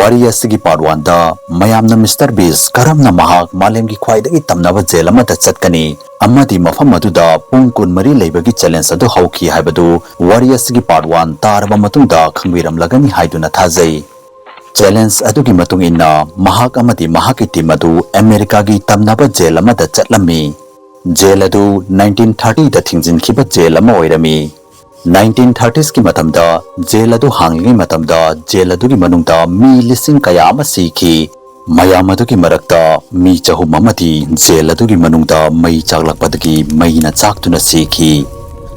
wari asigi part 1 da mayamna Mr. Beast karamna mahak malemgi khuwaidagi tamnaba jail amada chatkani amadi mafam aduda pung kun mari leibagi challenge adu hauki haibadu wari asigi part 1 taraba matungda khangbiramlagani haiduna thajai challenge adugi matung inna mahak amadi mahaki team adu America gi tamnaba jail amada chatlami jail adu 1930 da thingjinkiba jail ama oirami 1930s ki matamda jail adu hangli matamda jail adu gi manungda mi lising kaya ama sikhi mayam adu gi marakta mi chahum amati jail adu gi manungda mai chaklakpadagi mai na chaktuna sikhi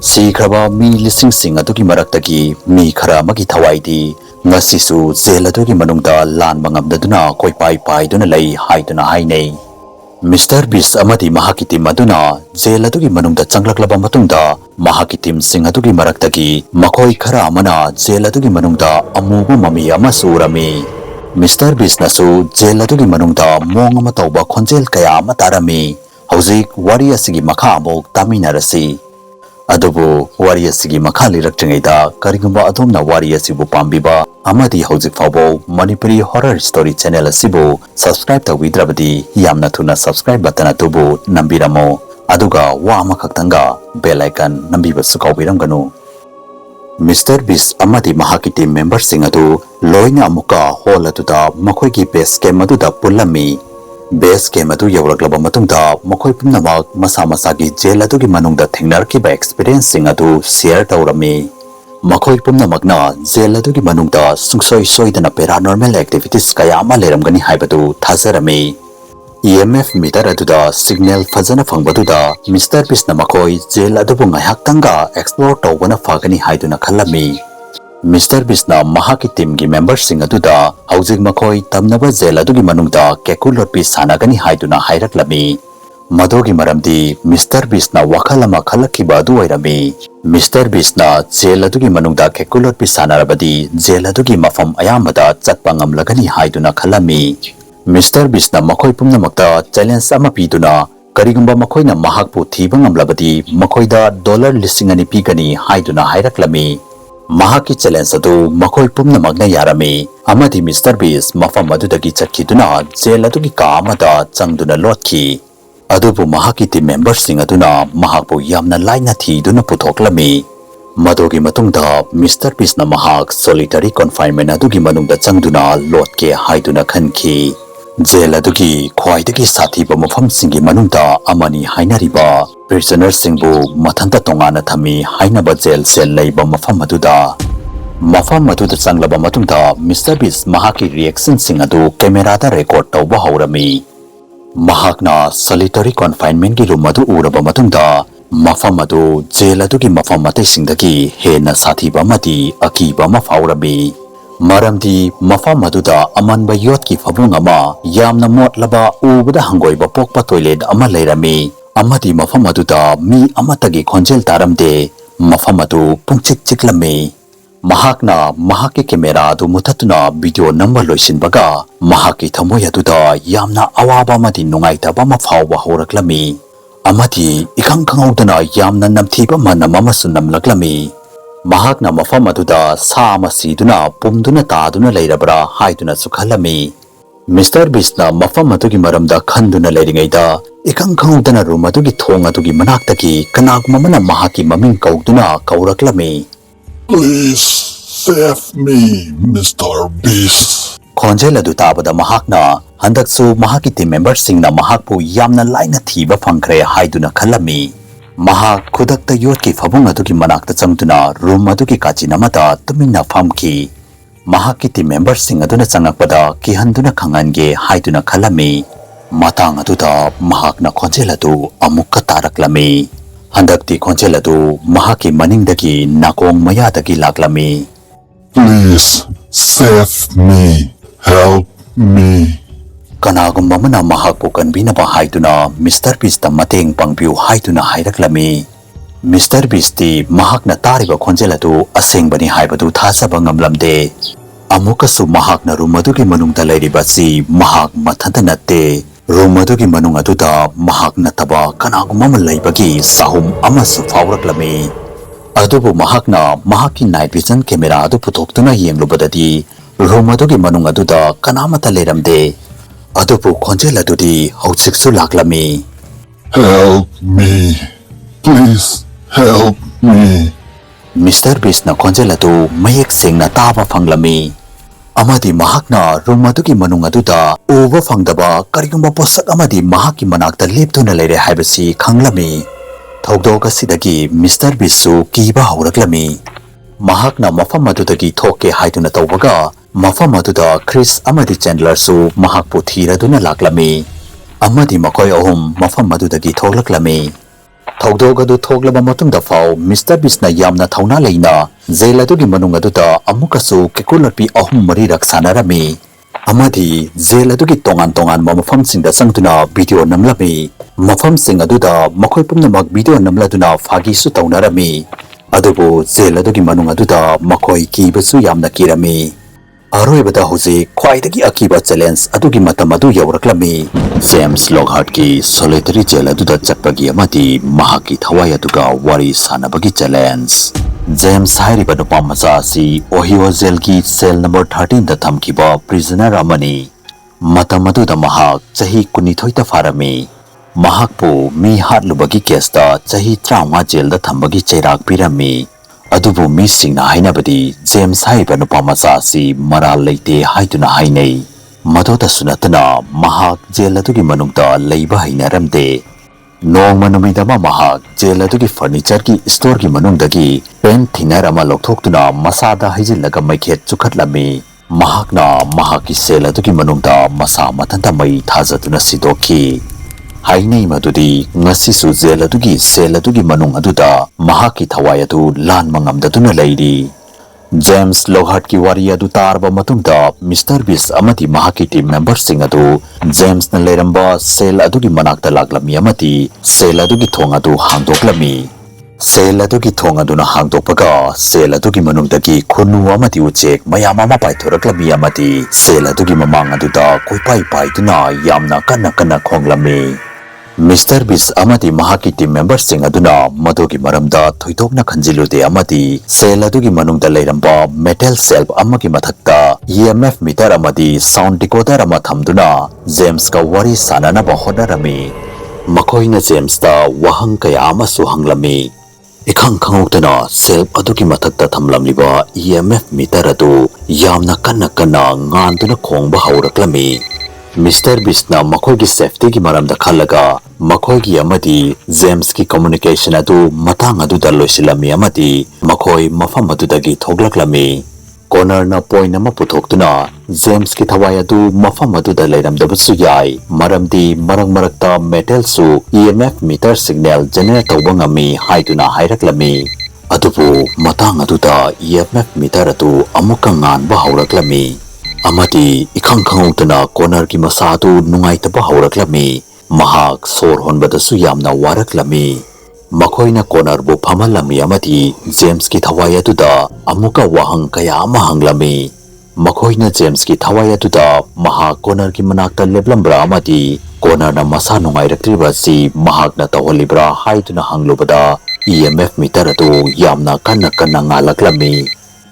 sikraba mi lising sing adu gi marakta gi mi khara magi thawaidi ngasi su jail adu gi manungda lan bangamdaduna koi pai pai duna lei haiduna hainei Mr. Beast amadi mahaki team aduna jail adugi manungda changlaklaba matungda mahaki team sing adugi maraktagi makhoi khara amana jail adugi manungda amubu mami ama surami Mr. Beast nasu jail adugi manungda mong ama tauba khonjel kaya ama tarami hauzik wari asigi makha amok taminarasi adubu wari asigi makha liraktingaida karigumba adumna wari asibu pambiba amadi hauzik fabo Manipuri horror story channel asibu subscribe tawidrabadi yamna thuna subscribe button atubu nambiramo aduga wa amakhaktanga bell icon nambiba sukawbiramganu Mr. Beast amadi mahaki team member sing adu loina amuka hall atuda makhoi gi base game aduda pullami base game adu yawraklaba matungda makhoi pumnamak masa masa gi jail adu gi manungda thingnarkiba experience sing adu share tawrami makhoi pumnamakna jail adu gi manungda sungsoi soidana paranormal activities kaya ama leramgani haibadu thazarami EMF meter aduda signal fazana phangbaduda Mr. Beast na makhoi jail adu bungai haktanga explore tawbana fagani haiduna khallami Mr. Beast na mahaki team gi members sing aduda haujik makhoi tamnaba jail adu gi manungda kekulot pi sanagani haiduna hairaklami madogi maramdi Mr. Beast na wakhalama khalakhiba adu oirami Mr. Beast na jail adu gi manungda kekulot pi sanarabadi jail adu gi mafam ayamada chatpangam lagani haiduna khallami Mr. Beast na makhoi pumnamakta challenge ama piduna karigumba makhoi na mahakpu thiba ngamlabadi makhoida dollar listing ani pigani haiduna hairaklami mahaki challenge adu makhoi pumnamakna yarami amadi Mr. Beast mafam adudagi chakhiduna jail adu gi ka amada changduna lotkhi adubu mahaki team members sing aduna mahakpu yamna laina thiduna puthoklami madogi matungda Mr. Beast na mahak solitary confinement adugi manungda changduna lotke haiduna khankhi jail adugi khuwaidagi sathiba mafamsingi manungda amani hainariba prisoner singbu mathanta tongana thami hainaba jail cell leiba mafam aduda changlaba matungda Mr. Beast mahaki reaction sing adu camera da record tawba haurami Mahakna solitary confinement gi room adu uraba matungda mafam adu jail adugi mafam matai singdagi henna sathiba mati akiba mafaurabi maramdi mafam aduda amanba yot ki fabung ama yamna motlaba ubada hangoiba pokpa toilet ama leirami amadi mafam aduda mi amatagi khonjel taramde mafam adu pungchik chiklami Mahakna mahaki camera adu mutatuna video number loisinbaga mahaki thamoi aduda yamna awaba madi nungaitaba mafawba horaklami amadi ikhang khangaudana yamna namthiba manama masunamlaklami Mahakna mafam aduda sama siduna pumduna taduna leirabra haiduna sukhalami Mr. Beast na mafam adugi maramda khanduna leiringaida ikhang khangaudana room adugi thong adugi manaktagi kanagmamana mahaki maming kauduna kauraklami Please save me, Mr. Beast. Khonjel adu tabada mahakna handaksu mahaki team members singna mahakpu yamna laina thiba phangkhre haiduna khallami mahak khudakta yotki phabung adugi manakta changtuna room adugi kachinamata tumina famki mahaki team members sing aduna changakpada kihanduna khangange haiduna khallami matang aduda mahakna khonjel adu amukka taraklami handakti khonjel adu mahaki maningdagi nakong mayadagi laklami Please save me. Help me. Kanagumba mana mahakpu kanbinaba haiduna Mr. Beast ta mateng pangbiu haiduna hairaklami Mr. Beast ti mahakna tariba khonjel adu asengbani haibadu thasaba ngamlamde amukasu mahakna room adugi manungda leiribasi mahak mathanta natte room adugi manung aduda mahak nataba kanagumma leibagi sahum amasu fawraklami adubu mahakna mahaki night vision camera adu puthoktuna yenglubadadi Room adugi manung aduda kanamata leramde. Adubu khonjel adudi hausiksu laklami. Help me. Please help me. Mr. Beast na khonjel adu mayek sengna taba fanglami. Amadi Mahakna room adugi manung aduda uba fangdaba karigumba posak amadi Mahaki manakta leptuna leire haibasi khanglami. Thoudok asidagi Mr. Beast su kiba hauraklami. Mahakna mafam adudagi thoke haiduna tawbaga mafam aduda Chris amadi Chandler su mahakpu thiraduna laklami. Amadi makhai ahum mafam adudagi thoklaklami. Thoudok adu thoklaba matungda fau Mr. Beast na yamna thauna leina jail adugi manung aduda amukasu kekularpi ahum marirak sanarami. Amadi jail adugi tongan mafamsingda sangtuna video namlami. Mafamsing aduda makhoi pumnamak video namladuna phagi su taunarami. Adubu jail adugi manung aduda makhoi kibasu yamna kirami. Aroibada huzik khuwaidagi akiba challenge adugi matam adu yawraklami. James Lockhart ki solitary jail aduda chapagi amadi mahaki thawai aduga wari sanabagi challenge. James hairiba nupa macha si Ohio jail ki cell number 13 da thamkiba prisoner amani. Matam aduda mahak chahi 19 ta farami. Mahakpu mi hatlubagi case da chahi 35 jail da thambagi chairak pirami. Adubu mi singna hainabadi James haiba nupa macha si maral leite haiduna hainei. Madoda sunatana mahak jail adugi manungda leiba hainaramde. Nong manumidama mahak jail adugi furniture ki store ki manungdagi pen thinner ama lokthokduna masada haijillaga maikhet chukhatlami. Mahakna mahaki cell adugi manungda masa mathanta mai thajatuna sidokhi. Hainei madudi ngasi su jail adugi cell adugi manung aduda mahaki thawai adu lan mangamdaduna leiri. James Lockhart ki wari adu tarba matungda Mr. Beast amati mahaki team members sing adu James na leramba cell adugi manakta laklami amati cell adugi thong adu hangdoklami. Cell adugi thong adu na hangdokpaga cell adugi manungdagi khunu amati uchek mayam ama paithoraklami amati cell adugi mamang aduda koipai paituna yamna kana khonglami. Mr. Beast amadi mahaki team members sing aduna madogi maramda thoidokna khanjilude amadi cell adugi manungda leiramba metal shelf amagi mathakta EMF meter amadi sound decoder ama thamduna James ka wari sanana ba hodarami. Makhoina James da wahang kaya ama su hanglami. Ikhang khangutana shelf adugi mathakta thamlamliba EMF meter adu yamna kana nganduna khongba hauraklami. Mr. Beast na makhoi ki safety ki maramda khalaga makhoi ki amadi James ki communication adu matang adu daloisilami amadi makhoi mafam adu dagi thoklaklami. Corner na point nama puthoktuna James ki thawai adu mafam adu da leiramdabasu yai maramdi marakta metal su EMF meter signal generate tawbangami haiduna hairaklami. Adubu matang adu da EMF meter adu amuka nganba hauraklami. Amadi ikhang khangutana corner ki masadu nungaitaba hauraklami. Mahak sor honbadasu yamna waraklami. Makhoina corner bu phamalami amadi James ki thawai aduda amuka wahang kaya ama hanglami. Makhoina James ki thawai aduda mahak corner ki manakta leblambra amadi corner na masa nungairaktriba si mahakna tawhalibra haiduna hanglubada EMF meter adu yamna kana ngalaklami.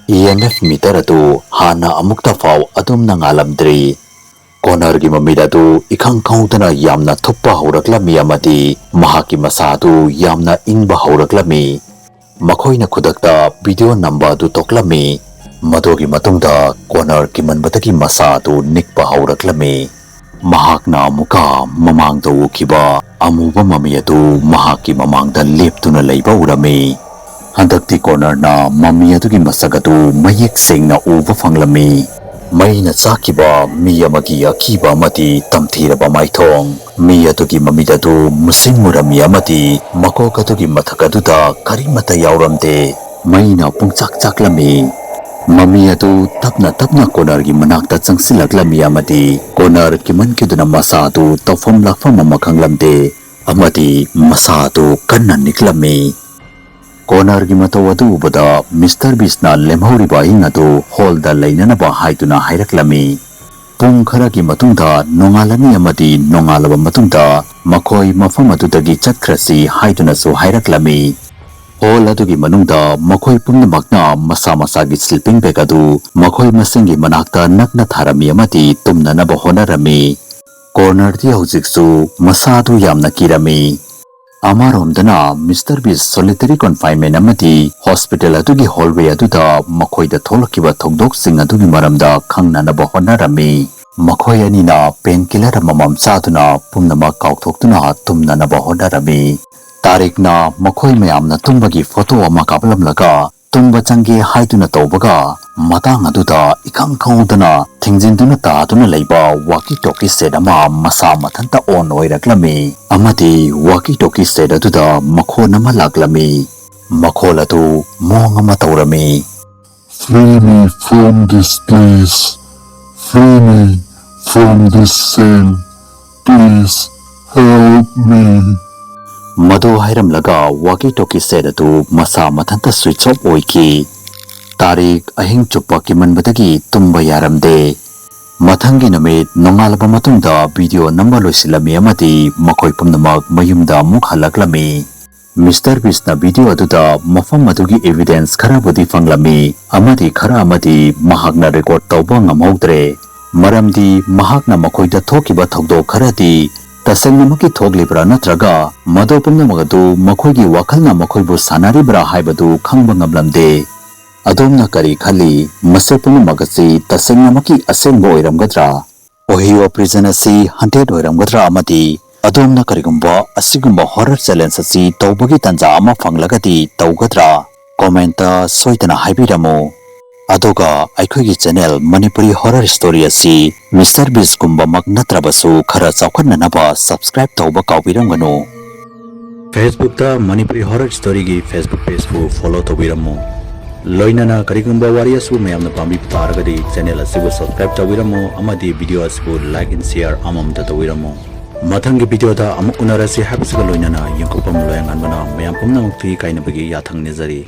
EMF meter adu hana amukta fau adum na ngalamdri. Corner gi mamida du ikhang khangutana yamna thuppa hauraklami amadi mahaki masadu yamna ingba hauraklami. Makhoina khudakta video number du toklami. Madogi matungda corner ki manbatagi masadu nikpa hauraklami. Mahakna muka mamangda ukhiba amuba mamiyadu mahaki mamangda leptuna leiba urami. Handakti corner na mamiyadu masagadu mayek sengna uba fanglami. Maina chakiba miyamagi akiba amati tamthiraba maithong miyatugi mamidadu musimurami amati makokatugi mathakaduda karimata yauramde maina pungchak chaklami. Mamiyadu tapna corner gi manakta changsilaklami amati corner ki mankiduna masadu tawfam lakfam amakhanglamde amati masadu kanna niklami. Corner gi matawadu bada Mr. Beast na lemhori ba ingadu hall da leinanaba haiduna hairaklami. Pung khara gi matungda nongalami amadi nongalaba matungda makhoi mafam adudagi chatkrasi haiduna su hairaklami. Hall adugi manungda makhoi pumnamakna masa masagi sleeping bag adu makhoi masingi manakta nakna tharami amati tumnanaba honarami. Corner di haujiksu masadu yamna kirami. Amaromdana Mr. Beast solitary confinement amati hospital adugi hallway aduda makhoida tholakiba thokdok sing adugi maramda khangnanaba honarami. Makhoi anina painkiller amamam chaduna pumnamak kaukthokduna tumnanaba honarami. Tarikna makhoi mayamna tumbagi photo ama kaplamlaga tumba change haiduna tawbaga matang aduda ikang khawdana thingjinduna taaduna leiba walkie talkie set ama masa mathanta on oiraklami amati walkie talkie set aduda makhon ama laklami makhol adu mong ama tawrami. Free me from this place. Free me from this sin. Please help me. Madu hairam laga walkie talkie set adu masa mathanta switch off oiki. Tarik ahing chupa kimanbadagi tumba yaramde. Mathangi namit nongalaba matungda video number loisilami amati makhoi pumnamak mayumda muk halaklami. Mr. Beast na video aduda mafam adugi evidence kharabudi fanglami amati khara amati Mahakna record tawba ngamhogdre. Maramdi Mahakna makhoida thokhiba thoudok kharadi tasengnamakki thoglibra natraga mado pumnamagadu makhoigi wakhalna makhoibu sanaribra haibadu khangba ngamlamde. Adomna kari khali mase pumnamagasi tasengnamakki asengbo oiramgadra ohiwa prison asi haunted oiramgadra amati Adomna karigumba asigumba horror challenge asi tawbagi tanja ama fanglagadi tawgadra commenta soitana haibiramo. Adoga aikhoigi channel Manipuri horror story asi Mr. Beast gumba magnatrabasu khara chawkhananaba subscribe tawba kawbiranganu. Facebook ta Manipuri horror story gi Facebook page fu follow tawbiramo. Loinana karigumba wari asu mayamna pambi taragadi channel asibu subscribe tawbiramo amadi video asibu like and share amamta tawbiramo. Mathangi video da amuk unarasi habisiga loinana yangkopam loyangan bana mayam pumnamakti kainabagi yathang nizari.